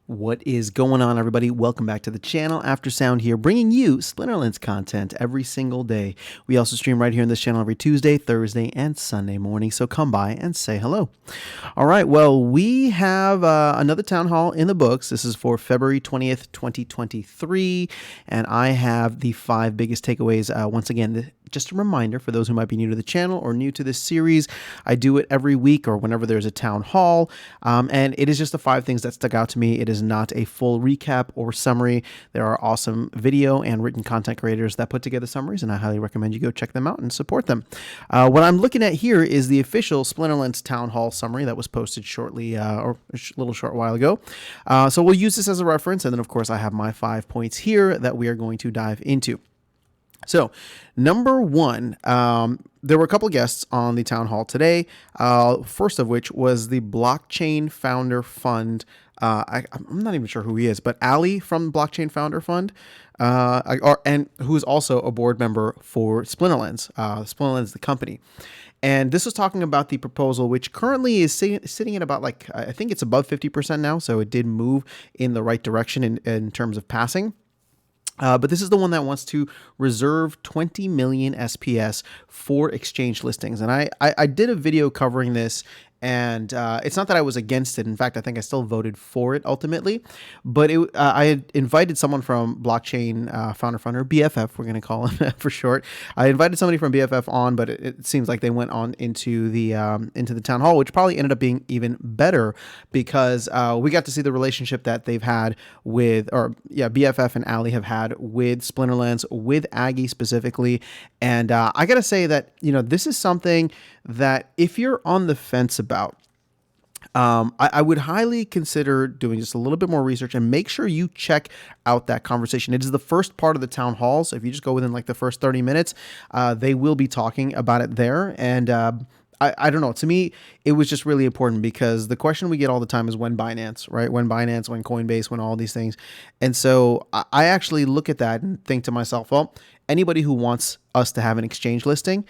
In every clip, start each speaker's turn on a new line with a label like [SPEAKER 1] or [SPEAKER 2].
[SPEAKER 1] What is going on, everybody? Welcome back to the channel. After Sound here, bringing you Splinterlands content every single day. We also stream right here on this channel every Tuesday, Thursday, and Sunday morning, so come by and say hello. All right, well, we have another town hall in the books. This is for February 20th, 2023, and I have the 5 biggest takeaways. Once again, just a reminder for those who might be new to the channel or new to this series, I do it every week or whenever there's a town hall, and it is just the 5 things that stuck out to me. It is not a full recap or summary. There are awesome video and written content creators that put together summaries, and I highly recommend you go check them out and support them. What I'm looking at here is the official Splinterlands Town Hall summary that was posted shortly or a little short while ago. So we'll use this as a reference, and then of course I have my 5 points here that we are going to dive into. So, number 1, there were a couple guests on the town hall today. First of which was the Blockchain Founder Fund. I'm not even sure who he is, but Ali from Blockchain Founder Fund, and who is also a board member for Splinterlands, Splinterlands the company. And this was talking about the proposal, which currently is sitting at about I think it's above 50% now. So it did move in the right direction in terms of passing. But this is the one that wants to reserve 20 million SPS for exchange listings. And I did a video covering this, and it's not that I was against it. In fact, I think I still voted for it ultimately. But I had invited someone from Blockchain Founder Fund, or BFF, we're going to call him for short. I invited somebody from BFF on, but it seems like they went on into the town hall, which probably ended up being even better because we got to see the relationship that they've had with, BFF and Ali have had with Splinterlands, with Aggie specifically. And I got to say that, this is something that if you're on the fence about, I would highly consider doing just a little bit more research and make sure you check out that conversation. It is the first part of the town hall, so if you just go within the first 30 minutes, they will be talking about it there. And I don't know. To me, it was just really important because the question we get all the time is when Binance, right? When Binance, when Coinbase, when all these things. And so I actually look at that and think to myself, well, anybody who wants us to have an exchange listing,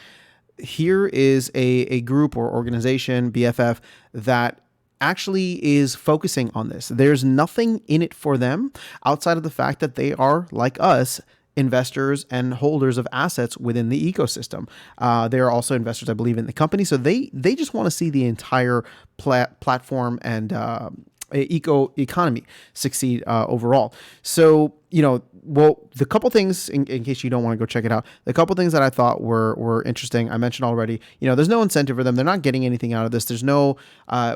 [SPEAKER 1] here is a group or organization, BFF, that actually is focusing on this. There's nothing in it for them outside of the fact that they are, like us, investors and holders of assets within the ecosystem. They are also investors, I believe, in the company. So they just want to see the entire platform and economy succeed overall. So, the couple things, in case you don't want to go check it out, the couple things that I thought were interesting, I mentioned already, there's no incentive for them. They're not getting anything out of this. There's no,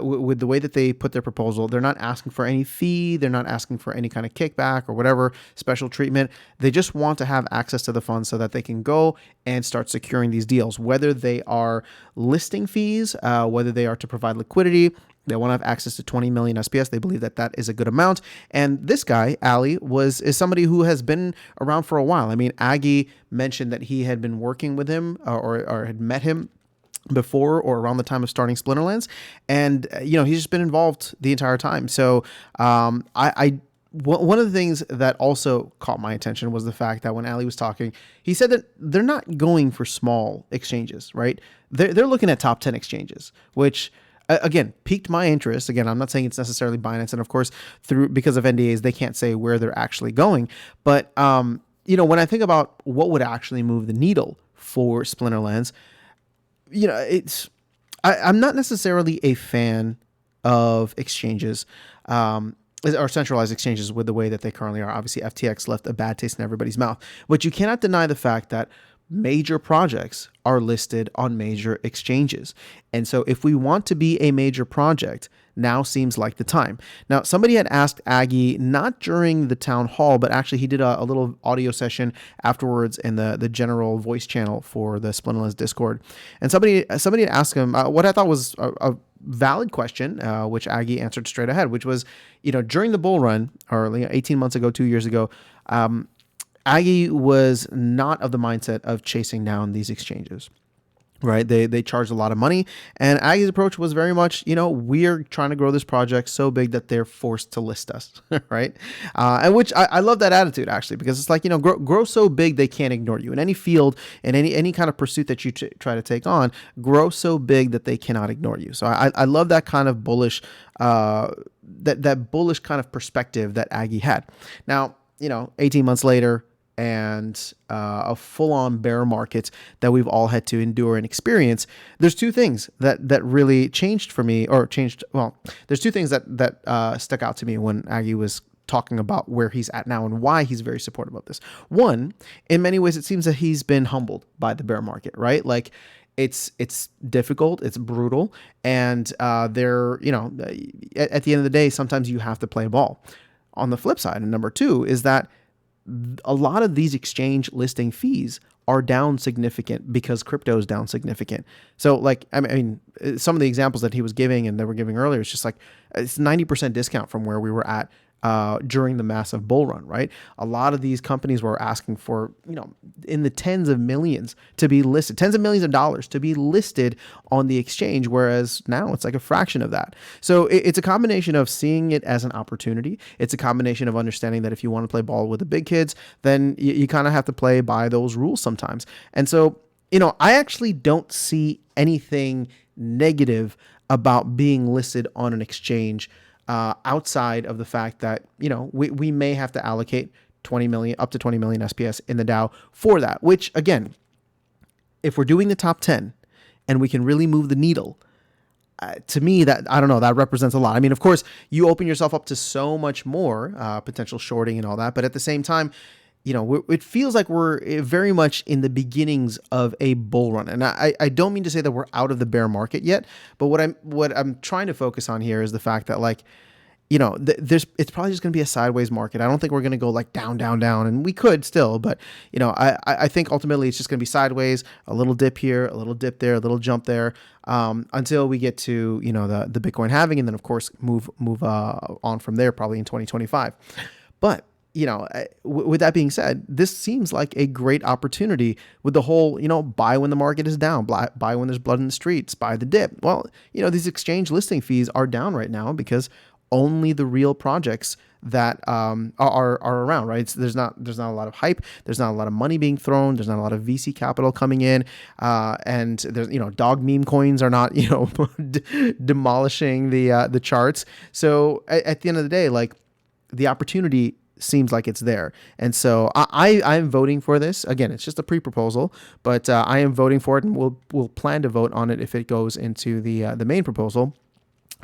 [SPEAKER 1] with the way that they put their proposal, they're not asking for any fee. They're not asking for any kind of kickback or whatever special treatment. They just want to have access to the funds so that they can go and start securing these deals, whether they are listing fees, whether they are to provide liquidity. They want to have access to 20 million SPS. They believe that that is a good amount. And this guy, Ali, is somebody who has been around for a while. I mean, Aggie mentioned that he had been working with him or had met him before or around the time of starting Splinterlands. And, he's just been involved the entire time. So one of the things that also caught my attention was the fact that when Ali was talking, he said that they're not going for small exchanges, right? They're looking at top 10 exchanges, which again, piqued my interest. Again, I'm not saying it's necessarily Binance, and of course, because of NDAs, they can't say where they're actually going. But when I think about what would actually move the needle for Splinterlands, I'm not necessarily a fan of exchanges, or centralized exchanges with the way that they currently are. Obviously, FTX left a bad taste in everybody's mouth, but you cannot deny the fact that major projects are listed on major exchanges. And so if we want to be a major project, now seems like the time. Now, somebody had asked Aggie, not during the town hall, but actually he did a little audio session afterwards in the general voice channel for the Splinterlands Discord. And somebody had asked him what I thought was a valid question, which Aggie answered straight ahead, which was, during the bull run, or 18 months ago, 2 years ago, Aggie was not of the mindset of chasing down these exchanges. right? They charged a lot of money, and Aggie's approach was very much, we're trying to grow this project so big that they're forced to list us, right? And which I love that attitude, actually, because it's like, grow so big they can't ignore you in any field, in any kind of pursuit that you try to take on. Grow so big that they cannot ignore you. So I love that kind of bullish, that bullish kind of perspective that Aggie had. Now, 18 months later, and a full-on bear market that we've all had to endure and experience, there's two things that really changed for me, or changed. Well, there's two things that stuck out to me when Aggie was talking about where he's at now and why he's very supportive of this. One, in many ways, it seems that he's been humbled by the bear market, right? Like, it's difficult, it's brutal, and at the end of the day, sometimes you have to play ball. On the flip side, and number two, is that a lot of these exchange listing fees are down significant because crypto is down significant. So like, I mean, some of the examples that he was giving and they were giving earlier, it's just like, it's 90% discount from where we were at during the massive bull run, right? A lot of these companies were asking for, in the tens of millions to be listed, tens of millions of dollars to be listed on the exchange, whereas now it's like a fraction of that. So it's a combination of seeing it as an opportunity. It's a combination of understanding that if you want to play ball with the big kids, then you kind of have to play by those rules sometimes. And so, I actually don't see anything negative about being listed on an exchange outside of the fact that, we may have to allocate 20 million, up to 20 million SPS in the DAO for that, which again, if we're doing the top 10 and we can really move the needle, to me, that, I don't know, that represents a lot. I mean, of course, you open yourself up to so much more potential shorting and all that, but at the same time, it feels like we're very much in the beginnings of a bull run. And I don't mean to say that we're out of the bear market yet, but what I'm trying to focus on here is the fact that, like, it's probably just going to be a sideways market. I don't think we're going to go like down, down, down, and we could still, but I think ultimately it's just going to be sideways, a little dip here, a little dip there, a little jump there, until we get to, the Bitcoin halving, and then of course move on from there, probably in 2025. But with that being said, this seems like a great opportunity with the whole, buy when the market is down, buy when there's blood in the streets, buy the dip. Well, these exchange listing fees are down right now because only the real projects that are around, right? There's not a lot of hype. There's not a lot of money being thrown. There's not a lot of VC capital coming in, and there's dog meme coins are not demolishing the charts. So at the end of the day, like, the opportunity seems like it's there. And so I'm voting for this. Again, it's just a pre-proposal, but I am voting for it, and we'll plan to vote on it if it goes into the main proposal.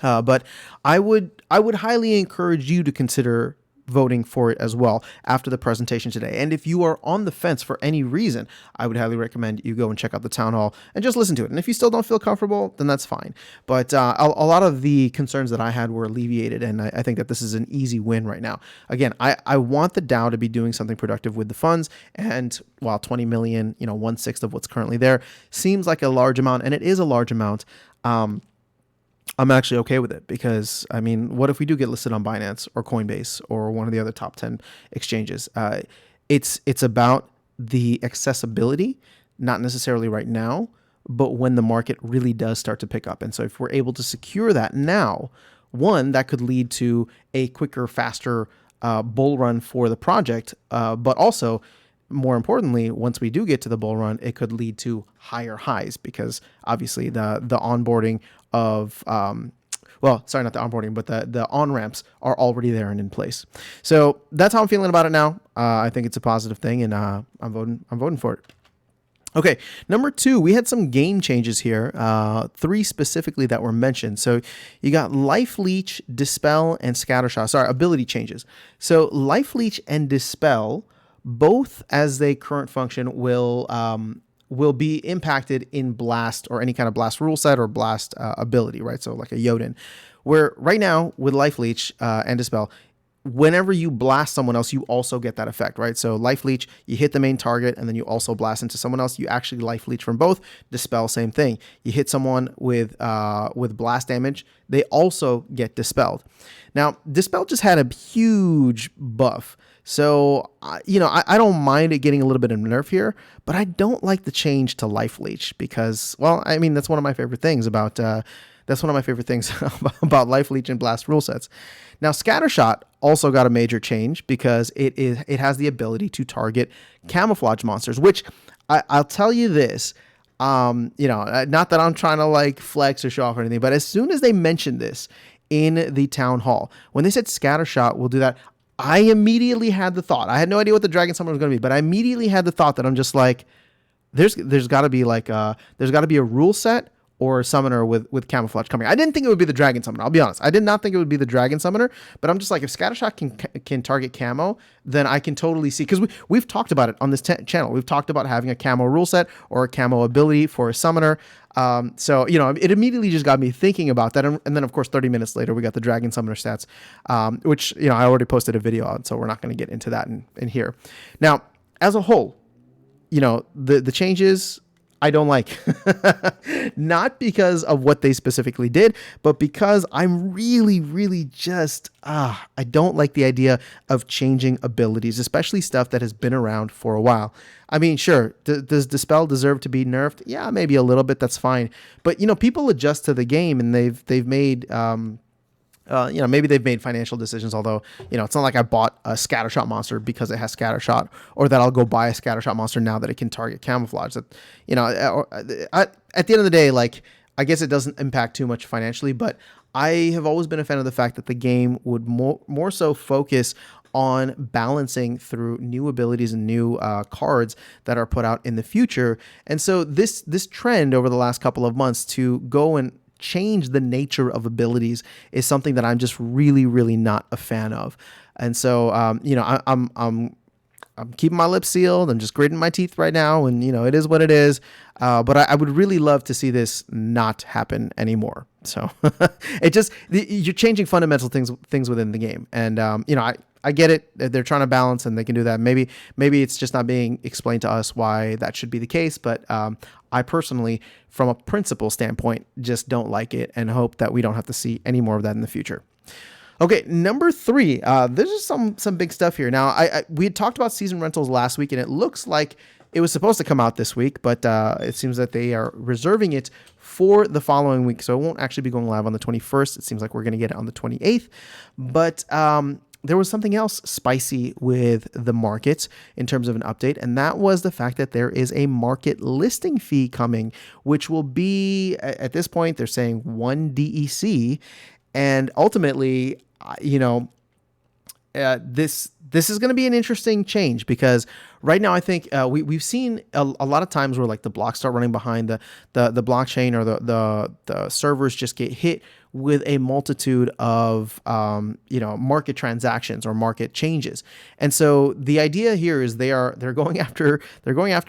[SPEAKER 1] But I would highly encourage you to consider voting for it as well after the presentation today. And if you are on the fence for any reason, I would highly recommend you go and check out the town hall and just listen to it. And if you still don't feel comfortable, then that's fine. But a lot of the concerns that I had were alleviated, and I think that this is an easy win right now. Again, I want the DAO to be doing something productive with the funds, and while 20 million, 1/6 of what's currently there, seems like a large amount, and it is a large amount, I'm actually okay with it, because, I mean, what if we do get listed on Binance or Coinbase or one of the other top 10 exchanges? It's about the accessibility, not necessarily right now, but when the market really does start to pick up. And so if we're able to secure that now, one, that could lead to a quicker, faster bull run for the project, but also, more importantly, once we do get to the bull run, it could lead to higher highs, because obviously the onboarding of, not the onboarding, but the on-ramps are already there and in place. So that's how I'm feeling about it now. I think it's a positive thing, and I'm voting for it. Okay, number 2, we had some game changes here, 3 specifically that were mentioned. So you got Life Leech, Dispel, and Scattershot. Sorry, ability changes. So Life Leech and Dispel, both as they current function, will be impacted in Blast or any kind of Blast rule set or Blast ability, right? So like a Yodin, where right now with Life Leech and Dispel, whenever you blast someone else, you also get that effect, right? So life leech, you hit the main target and then you also blast into someone else. You actually life leech from both. Dispel, same thing. You hit someone with blast damage, they also get dispelled. Now, dispel just had a huge buff. So, I don't mind it getting a little bit of nerf here, but I don't like the change to life leech because, well, I mean, that's one of my favorite things about about Life Leech and Blast rule sets. Now, Scattershot also got a major change because it has the ability to target camouflage monsters, which I'll tell you this, not that I'm trying to like flex or show off or anything, but as soon as they mentioned this in the town hall, when they said Scattershot will do that, I immediately had the thought. I had no idea what the Dragon Summoner was going to be, but I immediately had the thought that I'm just like, there's got to be a rule set or a summoner with camouflage coming. I didn't think it would be the Dragon Summoner. I'll be honest. I did not think it would be the Dragon Summoner, but I'm just like, if Scattershot can target camo, then I can totally see, because we've talked about it on this channel. We've talked about having a camo rule set or a camo ability for a summoner. So, it immediately just got me thinking about that. And then, of course, 30 minutes later, we got the Dragon Summoner stats, which, I already posted a video on, so we're not going to get into that in here. Now, as a whole, the changes I don't like. Not because of what they specifically did, but because I'm really, really just, I don't like the idea of changing abilities, especially stuff that has been around for a while. I mean, sure, does Dispel deserve to be nerfed? Yeah, maybe a little bit, that's fine. But, people adjust to the game, and they've made... maybe they've made financial decisions, although, it's not like I bought a Scattershot monster because it has Scattershot, or that I'll go buy a Scattershot monster now that it can target camouflage. That, at the end of the day, like, I guess it doesn't impact too much financially, but I have always been a fan of the fact that the game would more so focus on balancing through new abilities and new cards that are put out in the future. And so this trend over the last couple of months to go and change the nature of abilities is something that I'm just really, really not a fan of. And so, I'm keeping my lips sealed. I'm just gritting my teeth right now, and it is what it is. But I would really love to see this not happen anymore. So you're changing fundamental things within the game, and I get it. They're trying to balance, and they can do that. Maybe it's just not being explained to us why that should be the case. But I personally, from a principle standpoint, just don't like it, and hope that we don't have to see any more of that in the future. Okay, number 3. There's just some big stuff here. Now, we had talked about season rentals last week, and it looks like it was supposed to come out this week, but it seems that they are reserving it for the following week. So it won't actually be going live on the 21st. It seems like we're going to get it on the 28th. But there was something else spicy with the market in terms of an update, and that was the fact that there is a market listing fee coming, which will be, at this point, they're saying 1 DEC, and ultimately, this is going to be an interesting change, because right now I think we've seen a lot of times where like the blocks start running behind the blockchain, or the servers just get hit with a multitude of market transactions or market changes. And so the idea here is they're going after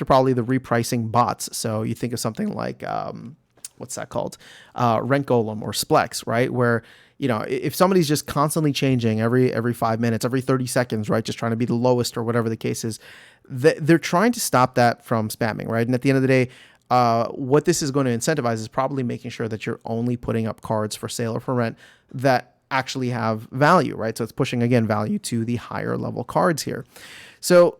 [SPEAKER 1] probably the repricing bots. So you think of something like what's that called? Rent Golem or Splex, right? Where if somebody's just constantly changing every 5 minutes, every 30 seconds, right, just trying to be the lowest or whatever the case is, they're trying to stop that from spamming, right? And at the end of the day, what this is going to incentivize is probably making sure that you're only putting up cards for sale or for rent that actually have value, right? So it's pushing, again, value to the higher level cards here. So,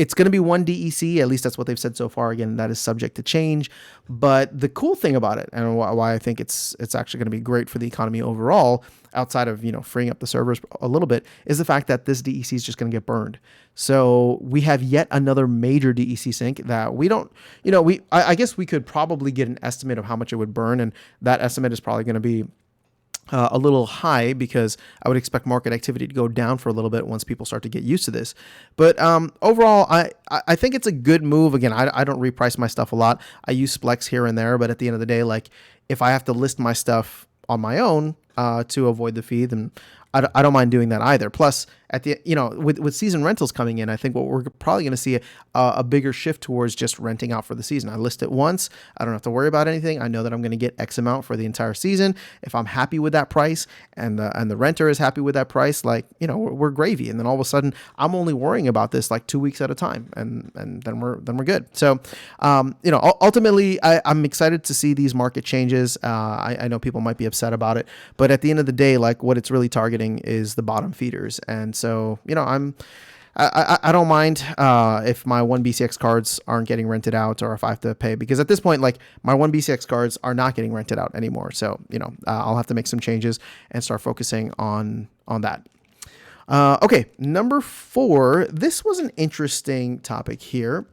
[SPEAKER 1] it's going to be 1 DEC, at least that's what they've said so far. Again, that is subject to change. But the cool thing about it, and why I think it's actually going to be great for the economy overall, outside of freeing up the servers a little bit, is the fact that this DEC is just going to get burned. So we have yet another major DEC sink that we don't, I guess we could probably get an estimate of how much it would burn, and that estimate is probably going to be a little high, because I would expect market activity to go down for a little bit once people start to get used to this. But overall, I think it's a good move. Again, I don't reprice my stuff a lot. I use Splex here and there, but at the end of the day, like, if I have to list my stuff on my own to avoid the fee, then I don't mind doing that either. Plus, at the, with season rentals coming in, I think what we're probably going to see a bigger shift towards just renting out for the season. I list it once. I don't have to worry about anything. I know that I'm going to get X amount for the entire season. If I'm happy with that price and the renter is happy with that price, like, we're gravy. And then all of a sudden I'm only worrying about this like 2 weeks at a time. And then we're good. So, ultimately I'm excited to see these market changes. I know people might be upset about it, but at the end of the day, like what it's really targeting is the bottom feeders. And so, I don't mind if my 1BCX cards aren't getting rented out, or if I have to pay, because at this point, like my 1BCX cards are not getting rented out anymore. So, I'll have to make some changes and start focusing on that. Okay, number 4. This was an interesting topic here.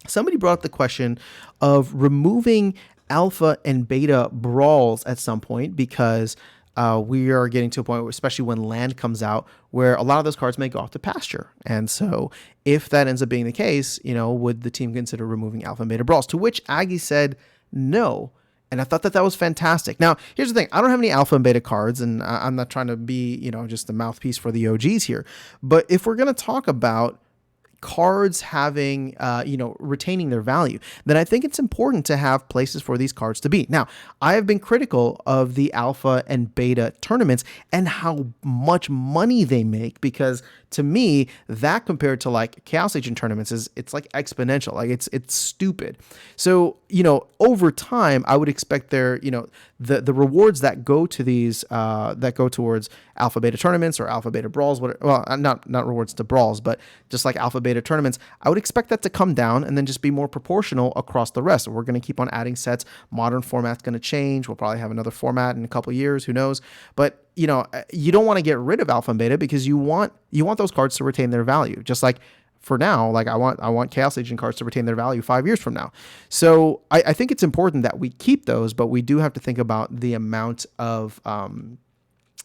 [SPEAKER 1] Somebody brought up the question of removing alpha and beta brawls at some point, because we are getting to a point where, especially when land comes out, where a lot of those cards may go off to pasture. And so if that ends up being the case, would the team consider removing alpha and beta brawls? To which Aggie said no. And I thought that was fantastic. Now, here's the thing. I don't have any alpha and beta cards, and I'm not trying to be, just a mouthpiece for the OGs here. But if we're going to talk about cards having, retaining their value, then I think it's important to have places for these cards to be. Now, I have been critical of the alpha and beta tournaments and how much money they make, because to me, that compared to like Chaos Agent tournaments it's like exponential. Like it's stupid. So, over time, I would expect the rewards that go to these, that go towards alpha beta tournaments or alpha beta brawls, not rewards to brawls, but just like alpha beta tournaments, I would expect that to come down and then just be more proportional across the rest. We're going to keep on adding sets. Modern format's going to change. We'll probably have another format in a couple of years. Who knows? But you don't want to get rid of alpha and beta, because you want those cards to retain their value. Just like for now, like I want Chaos Agent cards to retain their value 5 years from now. So I think it's important that we keep those, but we do have to think about the amount of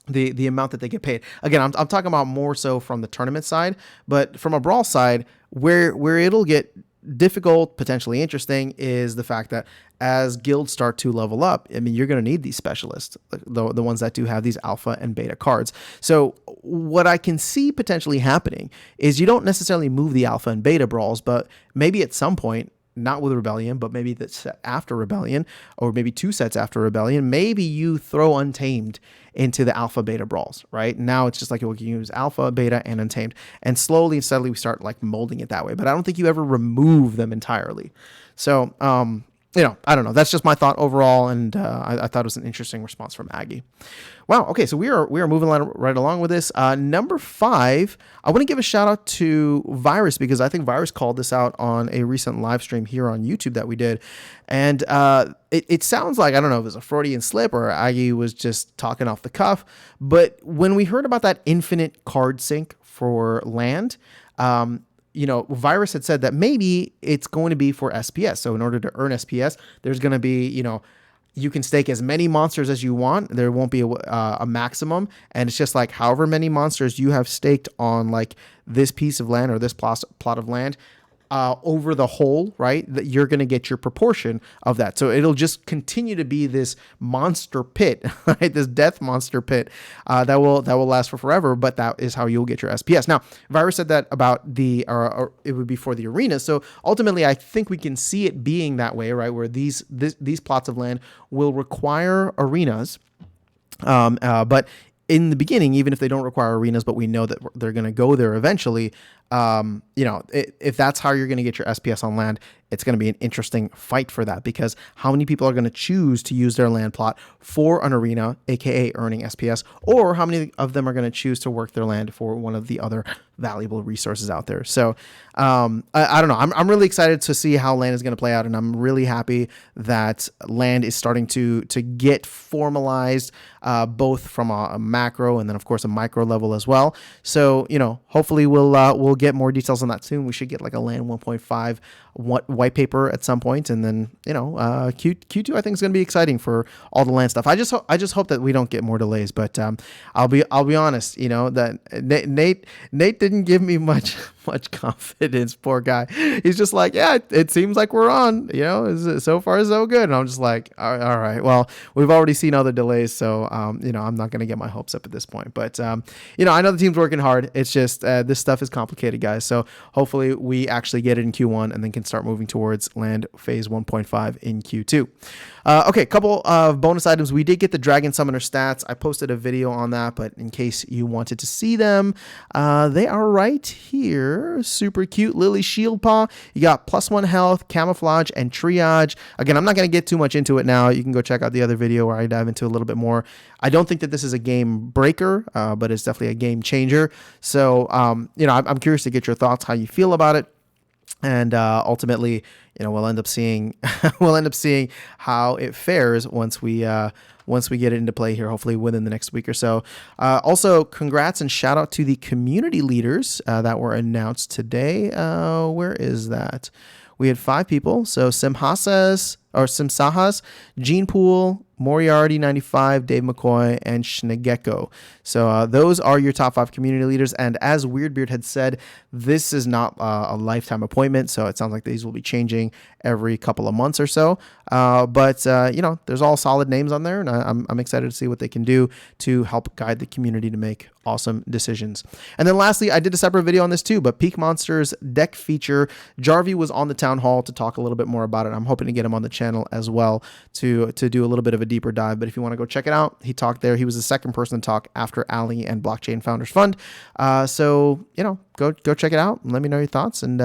[SPEAKER 1] the amount that they get paid. Again, I'm talking about more so from the tournament side, but from a brawl side, where it'll get difficult, potentially interesting, is the fact that as guilds start to level up, I mean, you're going to need these specialists, the ones that do have these alpha and beta cards. So what I can see potentially happening is you don't necessarily move the alpha and beta brawls, but maybe at some point, not with Rebellion, but maybe the set after Rebellion, or maybe 2 sets after Rebellion, maybe you throw Untamed into the alpha beta brawls, right? Now it's just like we can use alpha, beta, and Untamed, and slowly and steadily we start like molding it that way. But I don't think you ever remove them entirely. So, I don't know. That's just my thought overall, and I thought it was an interesting response from Aggie. Wow. Okay, so we are moving right along with this. Number 5, I want to give a shout out to Virus, because I think Virus called this out on a recent live stream here on YouTube that we did, and it sounds like, I don't know if it was a Freudian slip or Aggie was just talking off the cuff, but when we heard about that infinite card sync for land, Virus had said that maybe it's going to be for SPS. So in order to earn SPS, there's going to be, you can stake as many monsters as you want. There won't be a maximum. And it's just like however many monsters you have staked on like this piece of land or this plot of land, over the whole, right, that you're going to get your proportion of that. So it'll just continue to be this monster pit, right? This death monster pit that will last for forever. But that is how you'll get your SPS. Now, Virus said that about the, or it would be for the arena. So ultimately, I think we can see it being that way, right? Where these plots of land will require arenas, but in the beginning, even if they don't require arenas, but we know that they're going to go there eventually, if that's how you're going to get your SPS on land, it's going to be an interesting fight for that, because how many people are going to choose to use their land plot for an arena, aka earning SPS, or how many of them are going to choose to work their land for one of the other valuable resources out there. So I don't know. I'm really excited to see how land is going to play out, and I'm really happy that land is starting to get formalized, both from a macro and then of course a micro level as well. So hopefully we'll get more details on that soon. We should get like a land 1.5 white paper at some point, and then Q2 I think is going to be exciting for all the land stuff. I just hope that we don't get more delays, but I'll be honest, that Nate didn't give me much much confidence. Poor guy. He's just like, yeah, it seems like we're on, so far so good. And I'm just like, all right, well, we've already seen other delays. So, I'm not going to get my hopes up at this point, but, I know the team's working hard. It's just, this stuff is complicated, guys. So hopefully we actually get it in Q1 and then can start moving towards land phase 1.5 in Q2. Okay, couple of bonus items. We did get the Dragon Summoner stats. I posted a video on that, but in case you wanted to see them, they are right here. Super cute. Lily Shield Paw. You got +1 health, camouflage, and triage. Again, I'm not going to get too much into it now. You can go check out the other video where I dive into a little bit more. I don't think that this is a game breaker, but it's definitely a game changer. So, I'm curious to get your thoughts, how you feel about it. And ultimately, we'll end up seeing how it fares once we get it into play here, hopefully within the next week or so. Also, congrats and shout out to the community leaders that were announced today. Where is that? We had 5 people. So Simsahas, Gene Pool, Moriarty 95, Dave McCoy, and Schnegecko. So those are your top 5 community leaders. And as Weirdbeard had said, this is not a lifetime appointment. So it sounds like these will be changing every couple of months or so. But there's all solid names on there. And I'm excited to see what they can do to help guide the community to make awesome decisions. And then lastly, I did a separate video on this too, but Peak Monsters deck feature. Jarvie was on the town hall to talk a little bit more about it. I'm hoping to get him on the channel as well to do a little bit of a deeper dive. But if you want to go check it out, he talked there. He was the second person to talk after Ali and Blockchain Founders Fund. So go check it out and let me know your thoughts, and